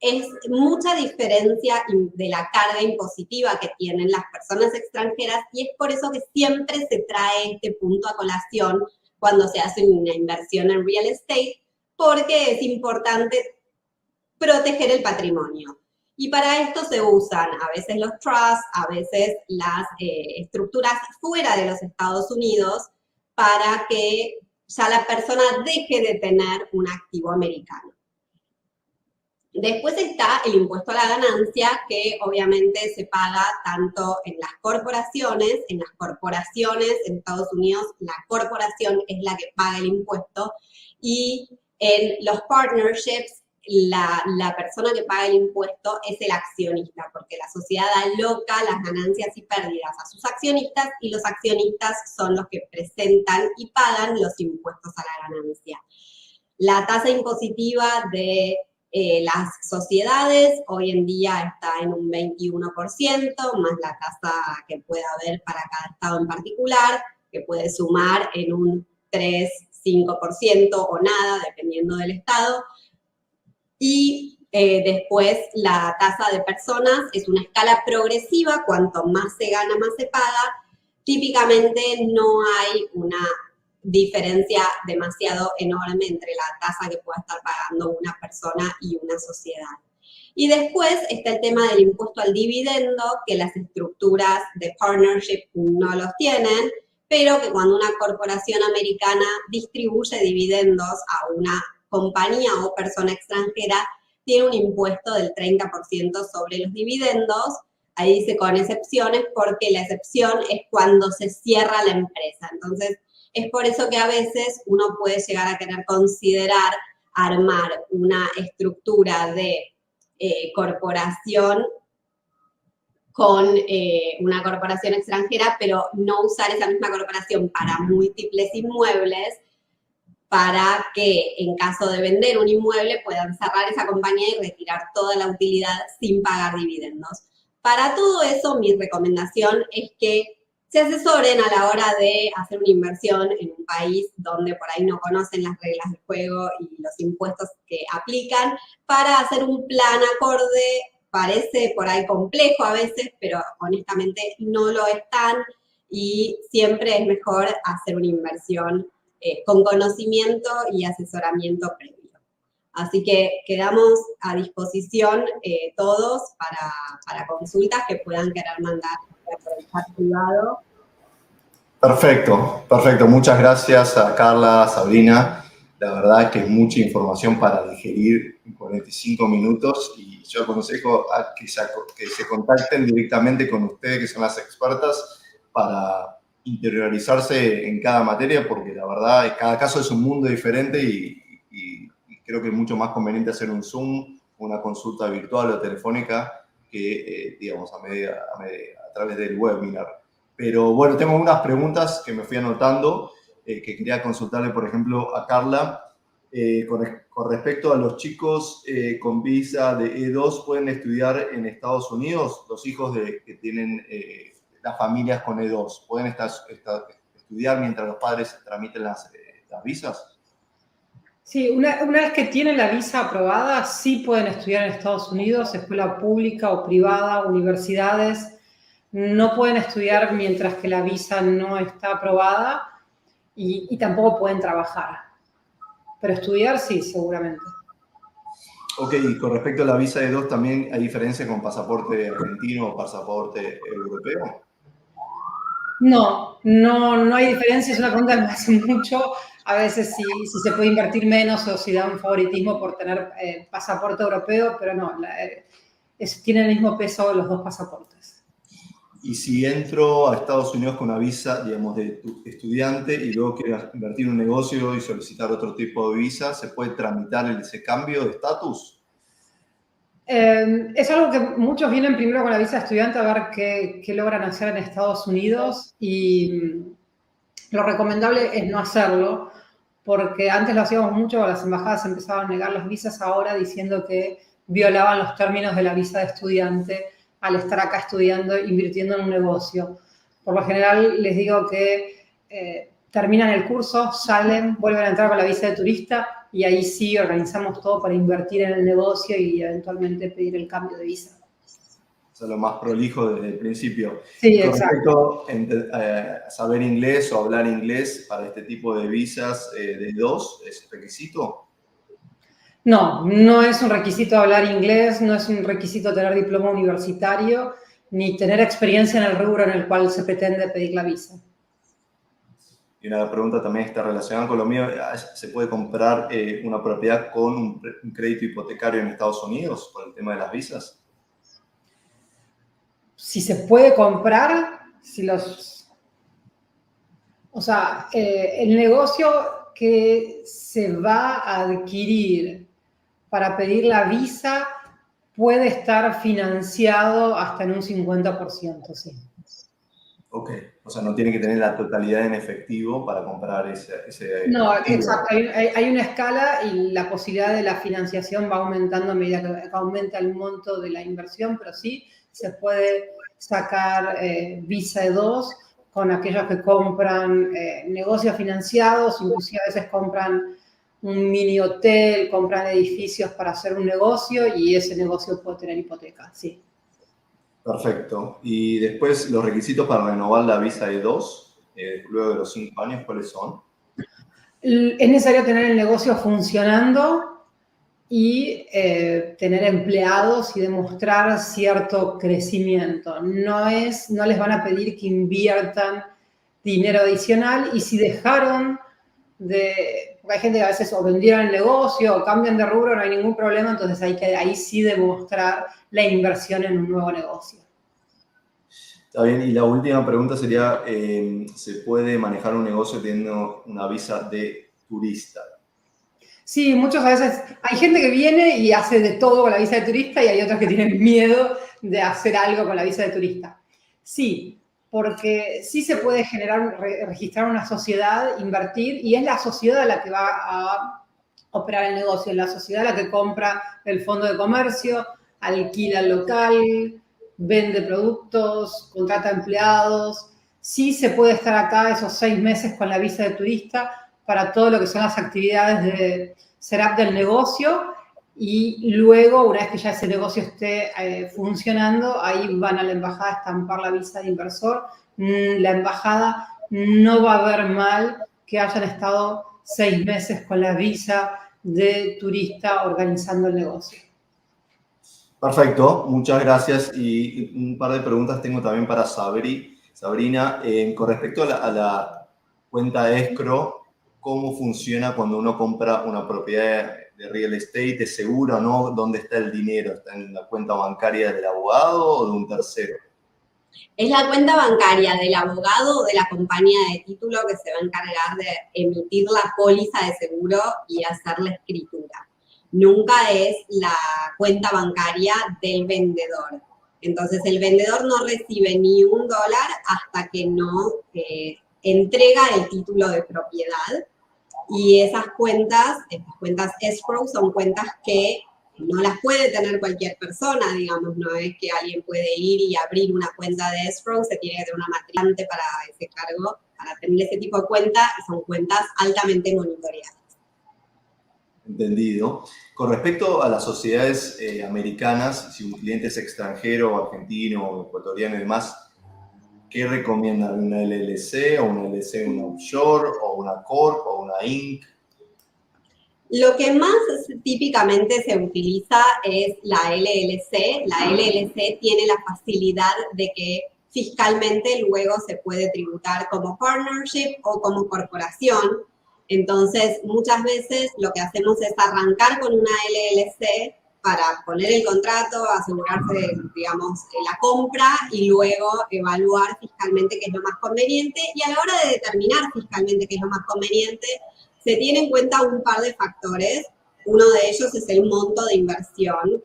es mucha diferencia de la carga impositiva que tienen las personas extranjeras y es por eso que siempre se trae este punto a colación cuando se hace una inversión en real estate, porque es importante proteger el patrimonio. Y para esto se usan a veces los trusts, a veces las estructuras fuera de los Estados Unidos para que ya la persona deje de tener un activo americano. Después está el impuesto a la ganancia, que obviamente se paga tanto en las corporaciones. En Estados Unidos la corporación es la que paga el impuesto, y en los partnerships la persona que paga el impuesto es el accionista, porque la sociedad aloca las ganancias y pérdidas a sus accionistas, y los accionistas son los que presentan y pagan los impuestos a la ganancia. La tasa impositiva de las sociedades hoy en día está en un 21%, más la tasa que pueda haber para cada estado en particular, que puede sumar en un 3, 5% o nada, dependiendo del estado. Y después la tasa de personas es una escala progresiva, cuanto más se gana, más se paga. Típicamente no hay una diferencia demasiado enorme entre la tasa que pueda estar pagando una persona y una sociedad. Y después está el tema del impuesto al dividendo, que las estructuras de partnership no los tienen, pero que cuando una corporación americana distribuye dividendos a una compañía o persona extranjera, tiene un impuesto del 30% sobre los dividendos. Ahí dice con excepciones, porque la excepción es cuando se cierra la empresa. Entonces, es por eso que a veces uno puede llegar a querer considerar armar una estructura de corporación con una corporación extranjera, pero no usar esa misma corporación para múltiples inmuebles, para que en caso de vender un inmueble puedan cerrar esa compañía y retirar toda la utilidad sin pagar dividendos. Para todo eso, mi recomendación es que se asesoren a la hora de hacer una inversión en un país donde por ahí no conocen las reglas del juego y los impuestos que aplican, para hacer un plan acorde. Parece por ahí complejo a veces, pero honestamente no lo es tan, y siempre es mejor hacer una inversión con conocimiento y asesoramiento previo. Así que quedamos a disposición todos para consultas que puedan querer mandar por el chat privado. Perfecto, perfecto. Muchas gracias a Carla, Sabrina. La verdad que es mucha información para digerir en 45 minutos, y yo aconsejo a que se contacten directamente con ustedes, que son las expertas, para interiorizarse en cada materia, porque la verdad cada caso es un mundo diferente, y creo que es mucho más conveniente hacer un Zoom, una consulta virtual o telefónica, que digamos a través del webinar. Pero bueno, tengo unas preguntas que me fui anotando, que quería consultarle, por ejemplo, a Carla. Con respecto a los chicos con visa de E2, ¿pueden estudiar en Estados Unidos? Los hijos que tienen las familias con E2, ¿pueden estudiar mientras los padres tramiten las visas? Sí, una vez que tienen la visa aprobada, sí pueden estudiar en Estados Unidos, escuela pública o privada, universidades. No pueden estudiar mientras que la visa no está aprobada, y tampoco pueden trabajar. Pero estudiar sí, seguramente. Ok, y con respecto a la visa E2, ¿también hay diferencia con pasaporte argentino o pasaporte europeo? No hay diferencia. Es una pregunta que me hace mucho. A veces si se puede invertir menos o si da un favoritismo por tener pasaporte europeo, pero no, tienen el mismo peso los dos pasaportes. Y si entro a Estados Unidos con una visa, digamos, de estudiante, y luego quiero invertir en un negocio y solicitar otro tipo de visa, ¿se puede tramitar ese cambio de estatus? Es algo que muchos vienen primero con la visa de estudiante a ver qué logran hacer en Estados Unidos, y lo recomendable es no hacerlo, porque antes lo hacíamos mucho, las embajadas empezaban a negar las visas ahora diciendo que violaban los términos de la visa de estudiante al estar acá estudiando, invirtiendo en un negocio. Por lo general les digo que terminan el curso, salen, vuelven a entrar con la visa de turista, y ahí sí organizamos todo para invertir en el negocio y eventualmente pedir el cambio de visa. O sea, lo más prolijo desde el principio. Sí, con exacto. respecto a saber inglés o hablar inglés para este tipo de visas de E2, ¿es requisito? No, no es un requisito hablar inglés, no es un requisito tener diploma universitario, ni tener experiencia en el rubro en el cual se pretende pedir la visa. Y una pregunta también está relacionada con lo mío. ¿Se puede comprar una propiedad con un crédito hipotecario en Estados Unidos por el tema de las visas? Si se puede comprar, o sea, el negocio que se va a adquirir para pedir la visa puede estar financiado hasta en un 50%, sí. Ok, o sea, no tiene que tener la totalidad en efectivo para comprar ese No, activo. exacto. Hay una escala y la posibilidad de la financiación va aumentando a medida que aumenta el monto de la inversión, pero sí se puede sacar visa E2 con aquellos que compran negocios financiados, inclusive a veces compran un mini hotel, compran edificios para hacer un negocio y ese negocio puede tener hipoteca, sí. Perfecto. Y después, los requisitos para renovar la visa E2, luego de los 5 años, ¿cuáles son? Es necesario tener el negocio funcionando y tener empleados y demostrar cierto crecimiento. No les van a pedir que inviertan dinero adicional y si dejaron porque hay gente que a veces o vendieron el negocio o cambian de rubro, no hay ningún problema, entonces hay que ahí sí demostrar la inversión en un nuevo negocio. Está bien, y la última pregunta sería, ¿se puede manejar un negocio teniendo una visa de turista? Sí, muchas veces hay gente que viene y hace de todo con la visa de turista y hay otros que tienen miedo de hacer algo con la visa de turista. Sí, porque sí se puede registrar una sociedad, invertir, y es la sociedad la que va a operar el negocio, es la sociedad la que compra el fondo de comercio, alquila el local, vende productos, contrata empleados. Sí se puede estar acá esos 6 meses con la visa de turista para todo lo que son las actividades de setup del negocio y luego, una vez que ya ese negocio esté funcionando, ahí van a la embajada a estampar la visa de inversor. La embajada no va a ver mal que hayan estado 6 meses con la visa de turista organizando el negocio. Perfecto, muchas gracias. Y un par de preguntas tengo también para Sabrina. Con respecto a la cuenta escrow, ¿cómo funciona cuando uno compra una propiedad de real estate? ¿Es seguro o no? ¿Dónde está el dinero? ¿Está en la cuenta bancaria del abogado o de un tercero? Es la cuenta bancaria del abogado o de la compañía de título que se va a encargar de emitir la póliza de seguro y hacer la escritura. Nunca es la cuenta bancaria del vendedor. Entonces, el vendedor no recibe ni $1 hasta que no entrega el título de propiedad. Y estas cuentas escrow, son cuentas que no las puede tener cualquier persona, digamos, no es que alguien puede ir y abrir una cuenta de escrow, se tiene que tener una matricante para ese cargo, para tener ese tipo de cuenta, y son cuentas altamente monitoreadas. Entendido. Con respecto a las sociedades americanas, si un cliente es extranjero, argentino, ecuatoriano y demás, ¿qué recomiendan? ¿Una LLC o una LLC, una offshore o una corp o una inc? Lo que más típicamente se utiliza es la LLC. La LLC tiene la facilidad de que fiscalmente luego se puede tributar como partnership o como corporación. Entonces, muchas veces lo que hacemos es arrancar con una LLC para poner el contrato, asegurarse, digamos, la compra y luego evaluar fiscalmente qué es lo más conveniente. Y a la hora de determinar fiscalmente qué es lo más conveniente, se tiene en cuenta un par de factores. Uno de ellos es el monto de inversión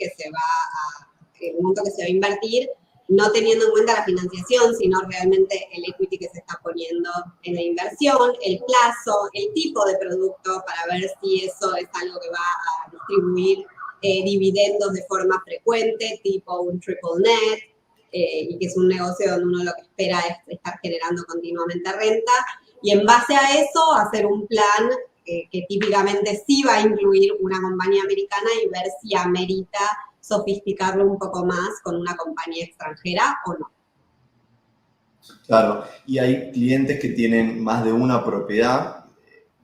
el monto que se va a invertir, no teniendo en cuenta la financiación, sino realmente el equity que se está poniendo en la inversión, el plazo, el tipo de producto, para ver si eso es algo que va a distribuir dividendos de forma frecuente, tipo un triple net, y que es un negocio donde uno lo que espera es estar generando continuamente renta. Y en base a eso, hacer un plan que típicamente sí va a incluir una compañía americana y ver si amerita sofisticarlo un poco más con una compañía extranjera o no. Claro, y hay clientes que tienen más de una propiedad,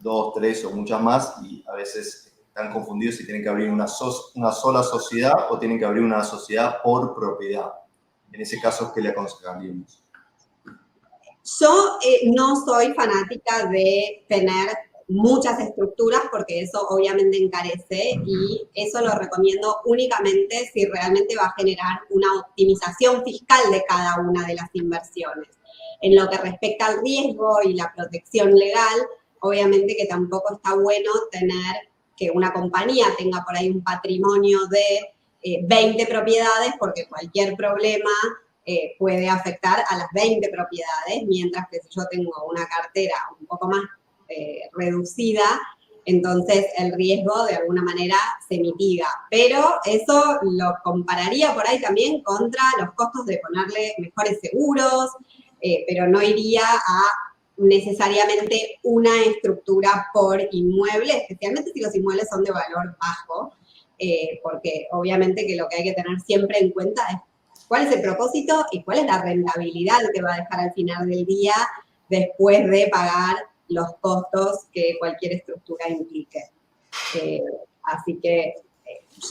2, 3 o muchas más, y a veces están confundidos si tienen que abrir una sola sociedad o tienen que abrir una sociedad por propiedad. En ese caso, ¿qué le aconsejaríamos? Yo no soy fanática de tener muchas estructuras porque eso obviamente encarece y eso lo recomiendo únicamente si realmente va a generar una optimización fiscal de cada una de las inversiones. En lo que respecta al riesgo y la protección legal, obviamente que tampoco está bueno tener que una compañía tenga por ahí un patrimonio de 20 propiedades porque cualquier problema puede afectar a las 20 propiedades, mientras que si yo tengo una cartera un poco más reducida, entonces el riesgo de alguna manera se mitiga. Pero eso lo compararía por ahí también contra los costos de ponerle mejores seguros, pero no iría a necesariamente una estructura por inmueble, especialmente si los inmuebles son de valor bajo, porque obviamente que lo que hay que tener siempre en cuenta es cuál es el propósito y cuál es la rentabilidad que va a dejar al final del día después de pagar los costos que cualquier estructura implique. Así que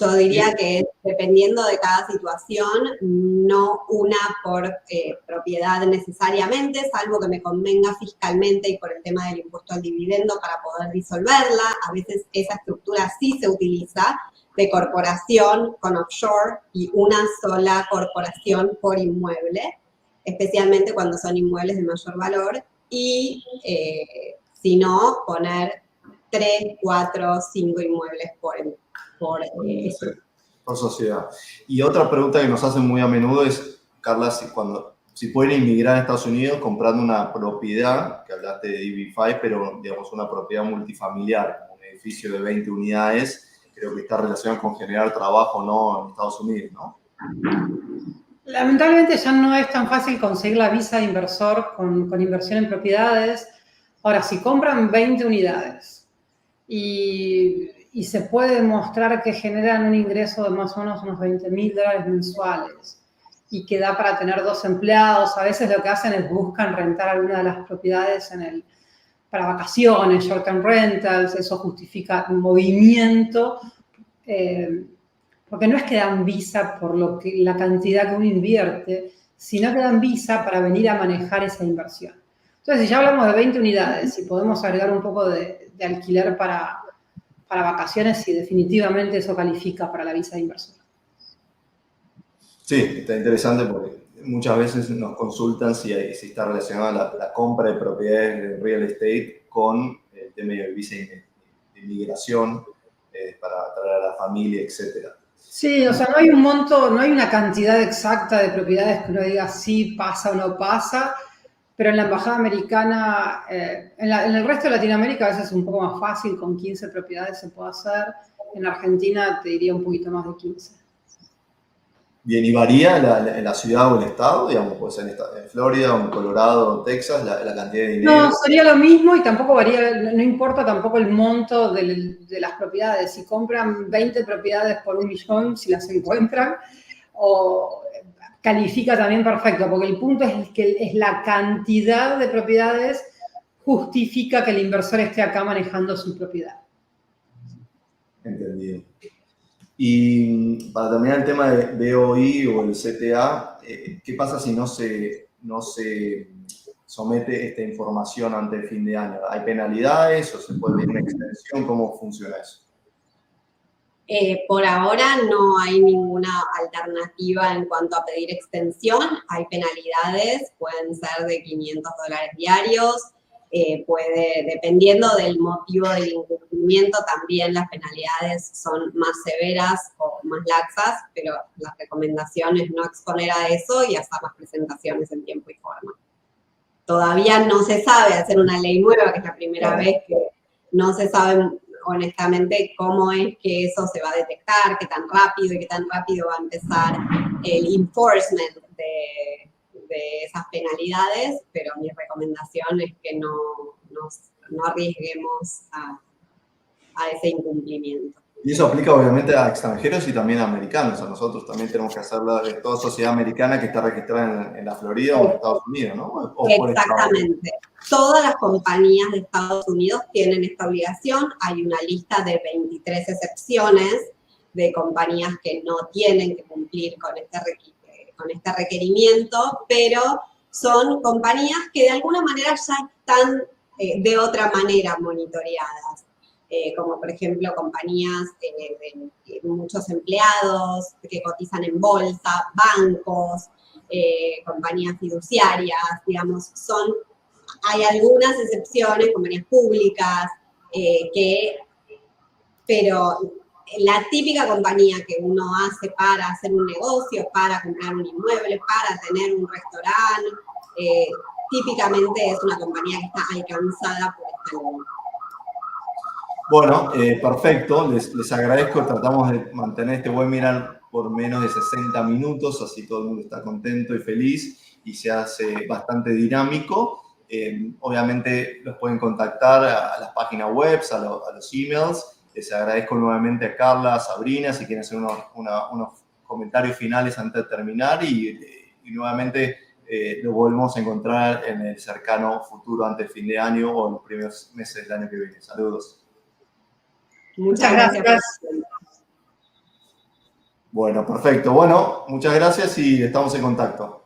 yo diría que es dependiendo de cada situación, no una por propiedad necesariamente, salvo que me convenga fiscalmente y por el tema del impuesto al dividendo para poder disolverla. A veces esa estructura sí se utiliza de corporación con offshore y una sola corporación por inmueble, especialmente cuando son inmuebles de mayor valor, y si no, poner 3, 4, 5 inmuebles por sociedad. Y otra pregunta que nos hacen muy a menudo es, Carla, si pueden inmigrar a Estados Unidos comprando una propiedad, que hablaste de DB5, pero digamos una propiedad multifamiliar, como un edificio de 20 unidades, creo que está relacionado con generar trabajo, ¿no?, en Estados Unidos, ¿no? Lamentablemente ya no es tan fácil conseguir la visa de inversor con inversión en propiedades. Ahora, si compran 20 unidades y se puede demostrar que generan un ingreso de más o menos unos $20,000 mensuales y que da para tener 2 empleados, a veces lo que hacen es buscan rentar alguna de las propiedades para vacaciones, short-term rentals, eso justifica un movimiento, porque no es que dan visa por la cantidad que uno invierte, sino que dan visa para venir a manejar esa inversión. Entonces, si ya hablamos de 20 unidades y podemos agregar un poco de alquiler para vacaciones, sí, definitivamente eso califica para la visa de inversor. Sí, está interesante porque muchas veces nos consultan si está relacionada la compra de propiedades de real estate con el tema de visa de inmigración para traer a la familia, etcétera. Sí, o sea, no hay un monto, no hay una cantidad exacta de propiedades que uno diga sí pasa o no pasa, pero en la embajada americana, en el resto de Latinoamérica a veces es un poco más fácil, con 15 propiedades se puede hacer. En Argentina te diría un poquito más de 15. Bien, ¿y varía en la ciudad o el estado? Digamos, puede ser en Florida, o en Colorado, o en Texas, la cantidad de dinero. No, sería lo mismo y tampoco varía, no importa tampoco el monto de las propiedades. Si compran 20 propiedades por $1 millón, si las encuentran, o califica también perfecto, porque el punto es que es la cantidad de propiedades justifica que el inversor esté acá manejando su propiedad. Entendido. Y para terminar el tema de BOI o el CTA, ¿qué pasa si no se somete esta información antes del fin de año? ¿Hay penalidades o se puede pedir una extensión? ¿Cómo funciona eso? Por ahora no hay ninguna alternativa en cuanto a pedir extensión. Hay penalidades, pueden ser de $500 diarios. Dependiendo del motivo del incumplimiento, también las penalidades son más severas o más laxas, pero la recomendación es no exponer a eso y hacer las presentaciones en tiempo y forma. Todavía no se sabe hacer una ley nueva, que es la primera vez que no se sabe honestamente cómo es que eso se va a detectar, qué tan rápido va a empezar el enforcement de esas penalidades, pero mi recomendación es que no arriesguemos a ese incumplimiento. Y eso aplica obviamente a extranjeros y también a americanos. A nosotros también tenemos que hacerla de toda sociedad americana que está registrada en la Florida o en Estados Unidos, ¿no? O por Estado. Exactamente. Todas las compañías de Estados Unidos tienen esta obligación. Hay una lista de 23 excepciones de compañías que no tienen que cumplir con este requerimiento, pero son compañías que de alguna manera ya están de otra manera monitoreadas. Como por ejemplo compañías de muchos empleados que cotizan en bolsa, bancos, compañías fiduciarias, digamos, hay algunas excepciones, compañías públicas, pero la típica compañía que uno hace para hacer un negocio, para comprar un inmueble, para tener un restaurante, típicamente es una compañía que está alcanzada por esta ley. Bueno, perfecto, les agradezco, tratamos de mantener este webinar por menos de 60 minutos, así todo el mundo está contento y feliz y se hace bastante dinámico. Obviamente los pueden contactar a las páginas web, a los emails. Les agradezco nuevamente a Carla, a Sabrina, si quieren hacer unos comentarios finales antes de terminar y nuevamente lo volvemos a encontrar en el cercano futuro, antes del fin de año o en los primeros meses del año que viene. Saludos. Muchas gracias. Bueno, perfecto. Bueno, muchas gracias y estamos en contacto.